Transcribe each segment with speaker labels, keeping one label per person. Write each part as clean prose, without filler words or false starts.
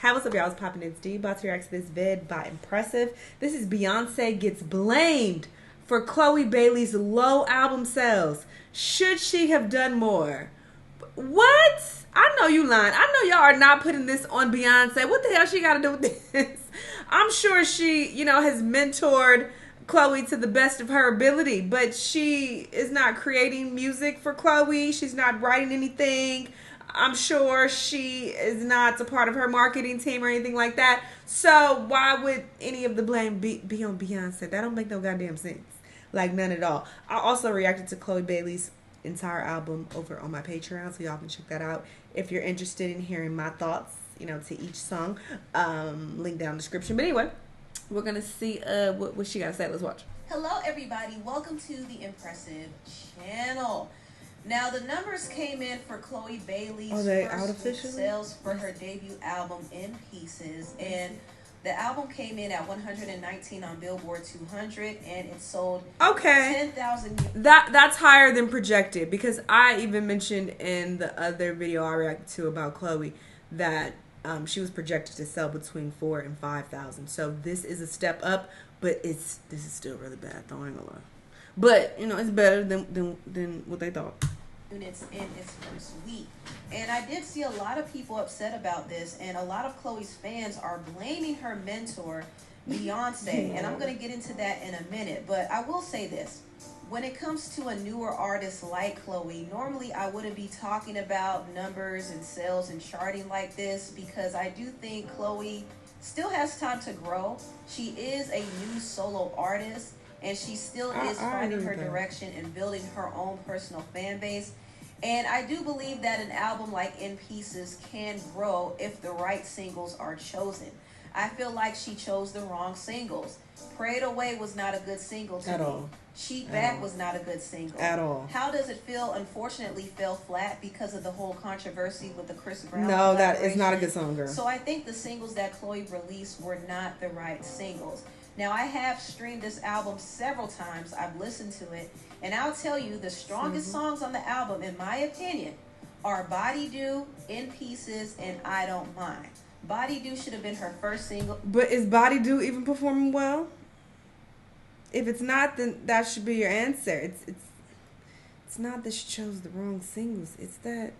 Speaker 1: Hi, what's up, y'all? It's Poppin' It's D. About to react to this vid by Impressive. This is Beyonce gets blamed for Chloe Bailey's low album sales. Should she have done more? What? I know you lying. I know y'all are not putting this on Beyonce. What the hell she got to do with this? I'm sure she, has mentored Chloe to the best of her ability, but she is not creating music for Chloe. She's not writing anything. I'm sure she is not a part of her marketing team or anything like that. So why would any of the blame be on Beyonce? That don't make no goddamn sense. Like, none at all. I also reacted to Chloe Bailey's entire album over on my Patreon, so y'all can check that out if you're interested in hearing my thoughts, to each song. Link down in the description. But anyway, we're gonna see what she gotta say. Let's watch.
Speaker 2: Hello everybody, welcome to the Impressive channel. Now the numbers came in for Chloe Bailey's first week sales for her debut album In Pieces, and the album came in at 119 on Billboard 200, and it sold 10,000.
Speaker 1: That's higher than projected, because I even mentioned in the other video I reacted to about Chloe that she was projected to sell between 4,000 and 5,000. So this is a step up, but this is still really bad. Though I ain't gonna lie. But it's better than what they thought.
Speaker 2: Units in its first week, and I did see a lot of people upset about this, and a lot of Chloe's fans are blaming her mentor Beyonce, and I'm going to get into that in a minute. But I will say this: when it comes to a newer artist like Chloe, normally I wouldn't be talking about numbers and sales and charting like this, because I do think Chloe still has time to grow. She is a new solo artist, and she still is finding her direction and building her own personal fan base. And I do believe that an album like In Pieces can grow if the right singles are chosen. I feel like she chose the wrong singles. Prayed Away was not a good single to me. Cheat Back was not a good single.
Speaker 1: At all.
Speaker 2: How Does It Feel unfortunately fell flat because of the whole controversy with the Chris Brown
Speaker 1: No, that is not a good song, girl.
Speaker 2: So I think the singles that Chloe released were not the right singles. Now, I have streamed this album several times. I've listened to it. And I'll tell you, the strongest songs on the album, in my opinion, are Body Do, In Pieces, and I Don't Mind. Body Do should have been her first single.
Speaker 1: But is Body Do even performing well? If it's not, then that should be your answer. It's not that she chose the wrong singles. It's that,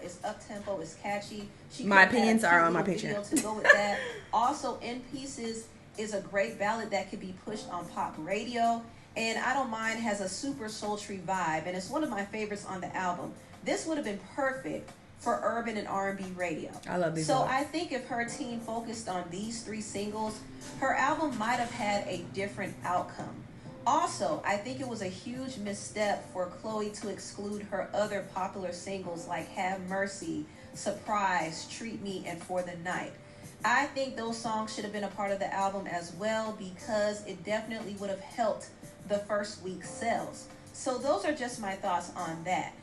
Speaker 2: It's up-tempo, it's catchy.
Speaker 1: My opinions are on my Patreon.
Speaker 2: To go with that. Also, In Pieces is a great ballad that could be pushed on pop radio. And I Don't Mind has a super sultry vibe, and it's one of my favorites on the album. This would have been perfect for urban and R&B radio.
Speaker 1: I love these.
Speaker 2: So I think if her team focused on these three singles, her album might have had a different outcome. Also, I think it was a huge misstep for Chloe to exclude her other popular singles like Have Mercy, Surprise, Treat Me, and For the Night. I think those songs should have been a part of the album as well, because it definitely would have helped the first week's sales. So those are just my thoughts on that.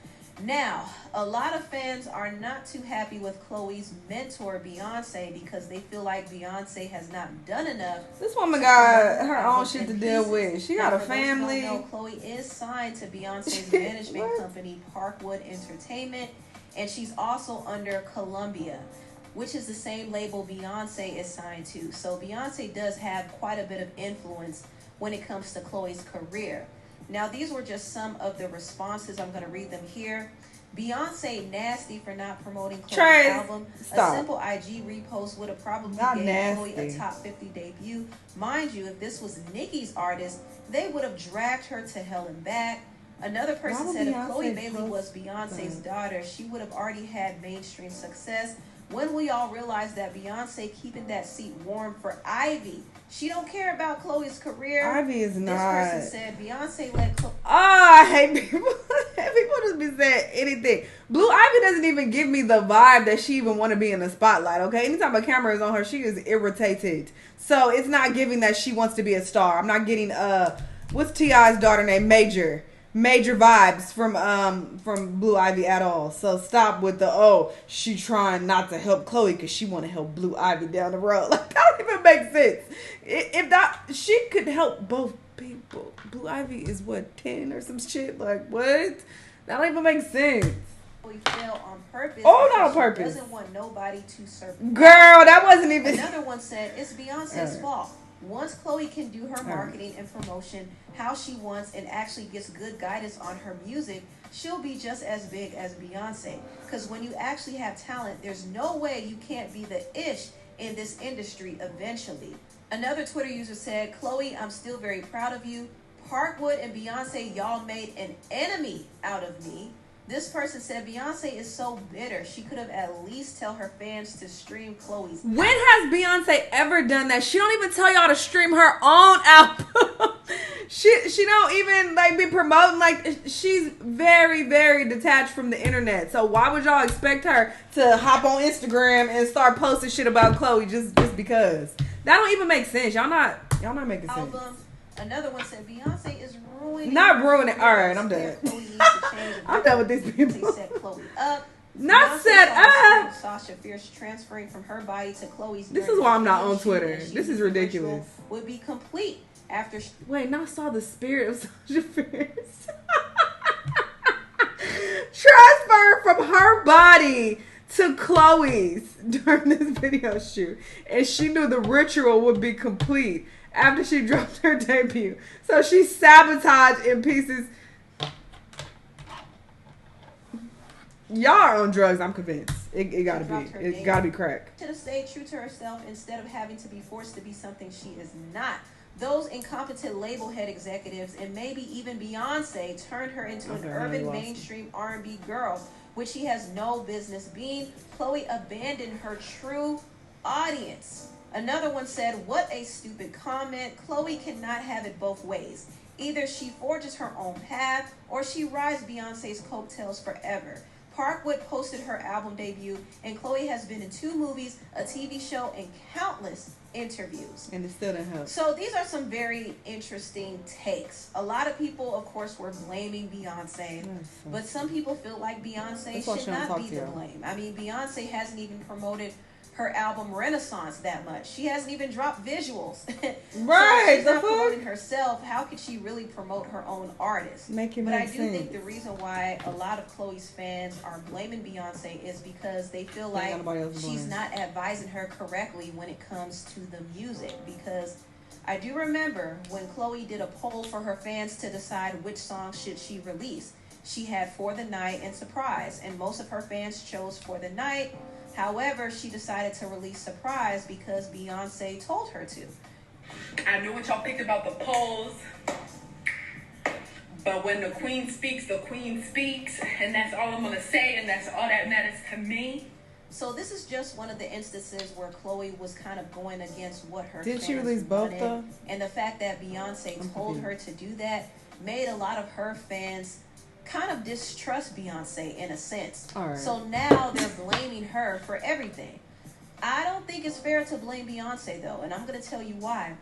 Speaker 2: Now, a lot of fans are not too happy with Chloe's mentor Beyonce, because they feel like Beyonce has not done enough.
Speaker 1: This woman got her own shit to deal with. She got a family.
Speaker 2: Chloe is signed to Beyonce's management company, Parkwood Entertainment, and she's also under Columbia, which is the same label Beyonce is signed to. So Beyonce does have quite a bit of influence when it comes to Chloe's career. Now, these were just some of the responses. I'm going to read them here. Beyonce nasty for not promoting Chloe's album.
Speaker 1: Stop.
Speaker 2: A simple IG repost would have probably given Chloe a top 50 debut. Mind you, if this was Nicki's artist, they would have dragged her to hell and back. Another person said if Chloe Bailey was Beyonce's daughter, she would have already had mainstream success. When we all realize that Beyonce keeping that seat warm for Ivy, she don't care about Chloe's career.
Speaker 1: Ivy is not.
Speaker 2: This person said Beyonce let Chloe.
Speaker 1: Oh, I hate people. People just be saying anything. Blue Ivy doesn't even give me the vibe that she even want to be in the spotlight. Okay, anytime a camera is on her, she is irritated. So it's not giving that she wants to be a star. I'm not getting what's T.I.'s daughter name? Major vibes from Blue Ivy at all. So stop with the she trying not to help Chloe because she want to help Blue Ivy down the road. Like, that don't even make sense. If that, she could help both people. Blue Ivy is what, 10 or some shit? Like, what? That don't even make sense.
Speaker 2: Chloe fell on purpose.
Speaker 1: Oh, not on purpose.
Speaker 2: She doesn't want nobody to surpass.
Speaker 1: Girl, that wasn't even.
Speaker 2: Another one said it's Beyonce's fault. Once Chloe can do her marketing and promotion how she wants and actually gets good guidance on her music, she'll be just as big as Beyonce. Because when you actually have talent, there's no way you can't be the ish in this industry eventually. Another Twitter user said, Chloe, I'm still very proud of you. Parkwood and Beyonce, y'all made an enemy out of me. This person said Beyonce is so bitter. She could have at least tell her fans to stream Chloe's album.
Speaker 1: When has Beyonce ever done that? She don't even tell y'all to stream her own album. she don't even like be promoting. Like, she's very, very detached from the internet. So why would y'all expect her to hop on Instagram and start posting shit about Chloe just because? That don't even make sense. Y'all not making sense.
Speaker 2: Another one said Beyonce is ruining.
Speaker 1: Not ruining. All right, I'm done. I'm done with these people.
Speaker 2: They set Chloe up.
Speaker 1: Not set up.
Speaker 2: Sasha Fierce transferring from her body to Chloe's.
Speaker 1: This is why I'm not on Twitter. This is ridiculous.
Speaker 2: Would be complete after.
Speaker 1: Wait, not saw the spirit of Sasha Fierce. Transfer from her body to Chloe's during this video shoot, and she knew the ritual would be complete after she dropped her debut. So she sabotaged in pieces. Y'all are on drugs, I'm convinced. It gotta be. It gotta be crack.
Speaker 2: Should have stayed true to herself instead of having to be forced to be something she is not. Those incompetent label head executives and maybe even Beyonce turned her into an urban mainstream R&B girl, which she has no business being. Chloe abandoned her true audience. Another one said, what a stupid comment. Chloe cannot have it both ways. Either she forges her own path or she rides Beyonce's coattails forever. Parkwood posted her album debut, and Chloe has been in 2 movies, a TV show, and countless interviews.
Speaker 1: And it still didn't help.
Speaker 2: So these are some very interesting takes. A lot of people, of course, were blaming Beyonce, but some people feel like Beyonce should not be to blame. I mean, Beyonce hasn't even promoted her album Renaissance that much. She hasn't even dropped visuals.
Speaker 1: Right.
Speaker 2: So she's not promoting herself. How could she really promote her own artist? But I do think the reason why a lot of Chloe's fans are blaming Beyonce is because they feel like she's not advising her correctly when it comes to the music. Because I do remember when Chloe did a poll for her fans to decide which song should she release. She had For the Night and Surprise, and most of her fans chose For the Night. However, she decided to release Surprise because Beyonce told her to.
Speaker 3: I know what y'all think about the polls, but when the queen speaks, and that's all I'm going to say, and that's all that matters to me.
Speaker 2: So this is just one of the instances where Chloe was kind of going against what her
Speaker 1: Did
Speaker 2: fans
Speaker 1: she release both
Speaker 2: wanted.
Speaker 1: though?
Speaker 2: And the fact that Beyonce told her to do that made a lot of her fans kind of distrust Beyonce in a sense. So now they're blaming her for everything. I don't think it's fair to blame Beyonce though, and I'm going to tell you why.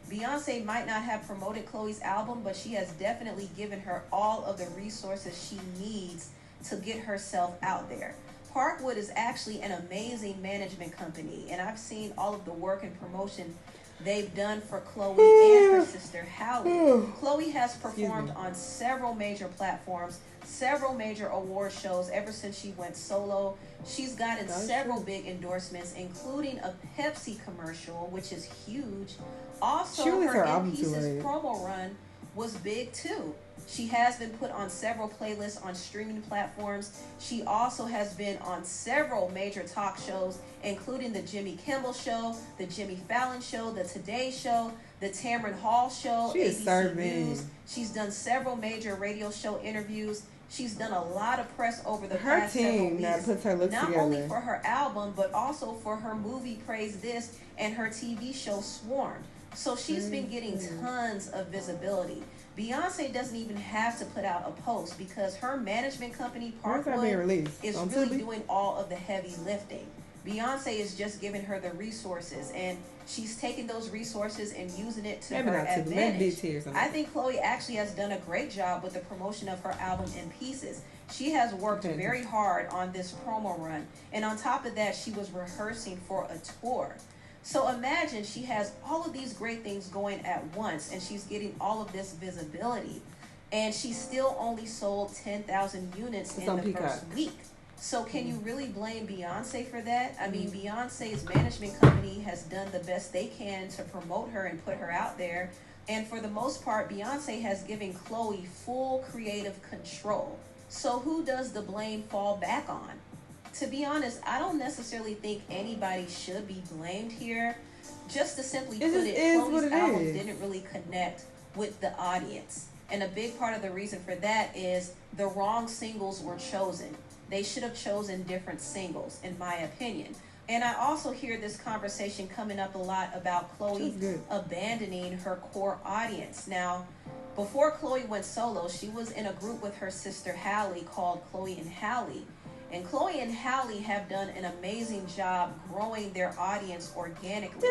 Speaker 2: Beyonce might not have promoted Chloe's album, but she has definitely given her all of the resources she needs to get herself out there. Parkwood is actually an amazing management company, and I've seen all of the work and promotion they've done for Chloe and her sister Halle. Chloe has performed on several major platforms, several major award shows ever since she went solo. She's gotten several big endorsements, including a Pepsi commercial, which is huge. Also, her In Pieces promo run was big too. She has been put on several playlists on streaming platforms. She also has been on several major talk shows, including the Jimmy Kimmel Show, the Jimmy Fallon Show, the Today Show, the Tamron Hall Show, ABC News. She's done several major radio show interviews. She's done a lot of press over the past several weeks, not only for her album, but also for her movie Praise This and her TV show Swarm. So she's been getting tons of visibility. Beyonce doesn't even have to put out a post because her management company, Parkwood, is really doing all of the heavy lifting. Beyonce is just giving her the resources, and she's taking those resources and using it to her advantage. I think Chloe actually has done a great job with the promotion of her album In Pieces. She has worked very hard on this promo run, and on top of that, she was rehearsing for a tour. So imagine she has all of these great things going at once, and she's getting all of this visibility, and she still only sold 10,000 units in the first week. So can you really blame Beyonce for that? I mean, Beyonce's management company has done the best they can to promote her and put her out there. And for the most part, Beyonce has given Chloe full creative control. So who does the blame fall back on? To be honest, I don't necessarily think anybody should be blamed here. Just to simply put it, Chloe's album didn't really connect with the audience. And a big part of the reason for that is the wrong singles were chosen. They should have chosen different singles, in my opinion. And I also hear this conversation coming up a lot about Chloe abandoning her core audience. Now, before Chloe went solo, she was in a group with her sister Halle called Chloe and Halle. And Chloe and Halle have done an amazing job growing their audience organically.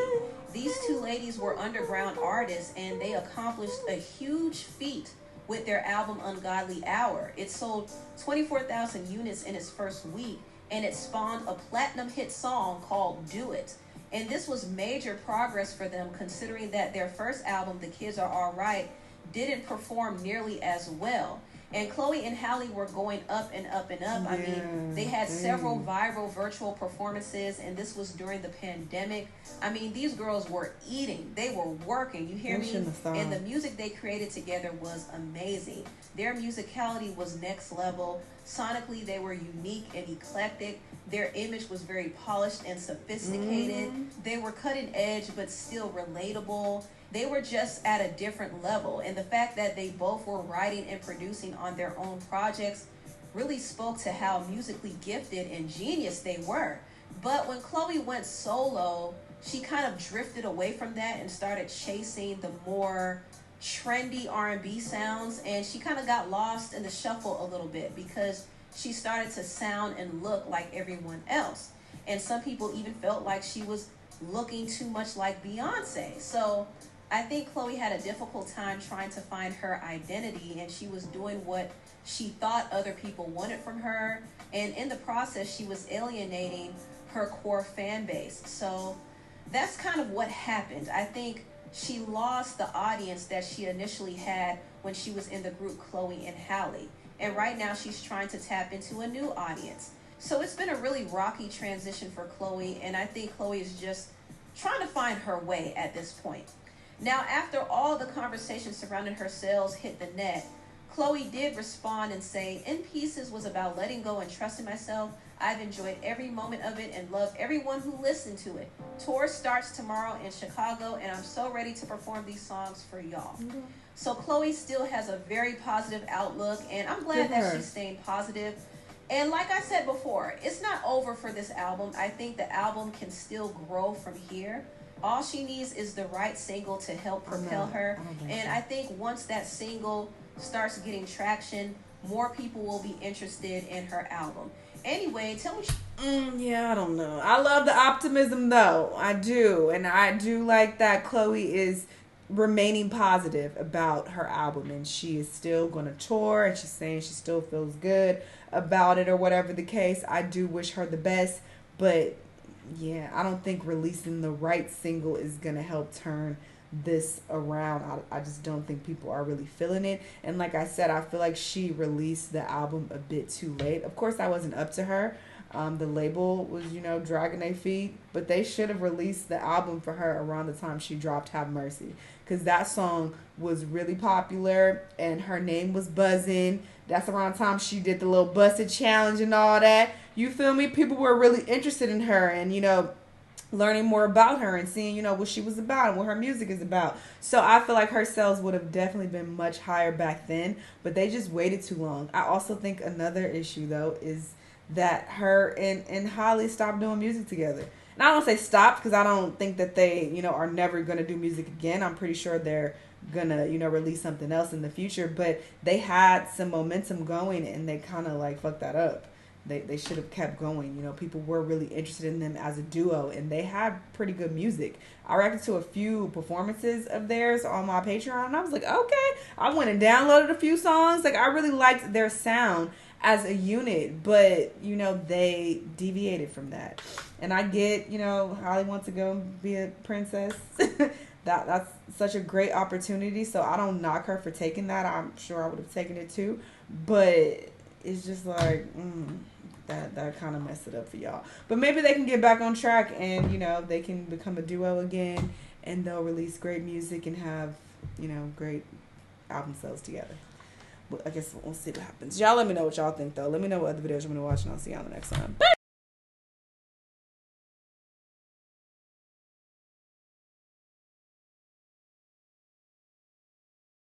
Speaker 2: These two ladies were underground artists, and they accomplished a huge feat with their album Ungodly Hour. It sold 24,000 units in its first week, and it spawned a platinum hit song called Do It. And this was major progress for them, considering that their first album, The Kids Are Alright, didn't perform nearly as well. And Chloe and Halle were going up and up and up. I mean, they had several viral virtual performances, and this was during the pandemic. I mean, these girls were eating. They were working. You hear me? And the music they created together was amazing. Their musicality was next level. Sonically, they were unique and eclectic. Their image was very polished and sophisticated. They were cutting edge, but still relatable. They were just at a different level. And the fact that they both were writing and producing on their own projects really spoke to how musically gifted and genius they were. But when Chloe went solo, she kind of drifted away from that and started chasing the more trendy R&B sounds. And she kind of got lost in the shuffle a little bit because she started to sound and look like everyone else. And some people even felt like she was looking too much like Beyonce. So I think Chloe had a difficult time trying to find her identity, and she was doing what she thought other people wanted from her. And in the process, she was alienating her core fan base. So that's kind of what happened. I think she lost the audience that she initially had when she was in the group Chloe and Halle. And right now she's trying to tap into a new audience. So it's been a really rocky transition for Chloe, and I think Chloe is just trying to find her way at this point. Now, after all the conversations surrounding her sales hit the net, Chloe did respond and say, In Pieces was about letting go and trusting myself. I've enjoyed every moment of it and love everyone who listened to it. Tour starts tomorrow in Chicago, and I'm so ready to perform these songs for y'all. So Chloe still has a very positive outlook, and I'm glad that she's staying positive. And like I said before, it's not over for this album. I think the album can still grow from here. All she needs is the right single to help propel her. And I think once that single starts getting traction, more people will be interested in her album. Anyway, tell me.
Speaker 1: Yeah, I don't know. I love the optimism, though. I do. And I do like that Chloe is remaining positive about her album. And she is still going to tour. And she's saying she still feels good about it or whatever the case. I do wish her the best. But yeah, I don't think releasing the right single is going to help turn this around. I just don't think people are really feeling it. And like I said, I feel like she released the album a bit too late. Of course, that wasn't up to her. The label was, dragging their feet. But they should have released the album for her around the time she dropped Have Mercy. Because that song was really popular and her name was buzzing. That's around the time she did the little Busted Challenge and all that. You feel me? People were really interested in her and, learning more about her and seeing, what she was about and what her music is about. So I feel like her sales would have definitely been much higher back then, but they just waited too long. I also think another issue, though, is that her and Halle stopped doing music together. And I don't say stopped because I don't think that they, are never going to do music again. I'm pretty sure they're going to, release something else in the future. But they had some momentum going and they kind of fucked that up. They should have kept going. People were really interested in them as a duo, and they had pretty good music. I reacted to a few performances of theirs on my Patreon, and I was like, okay. I went and downloaded a few songs. I really liked their sound as a unit, but, they deviated from that. And I get, Holly wants to go and be a princess. That's such a great opportunity, so I don't knock her for taking that. I'm sure I would have taken it too, but it's just that kind of messed it up for y'all. But maybe they can get back on track and, you know, they can become a duo again and they'll release great music and have, you know, great album sales together. Well, I guess we'll see what happens. Y'all let me know what y'all think, though. Let me know what other videos you want to watch, and I'll see y'all on the next one.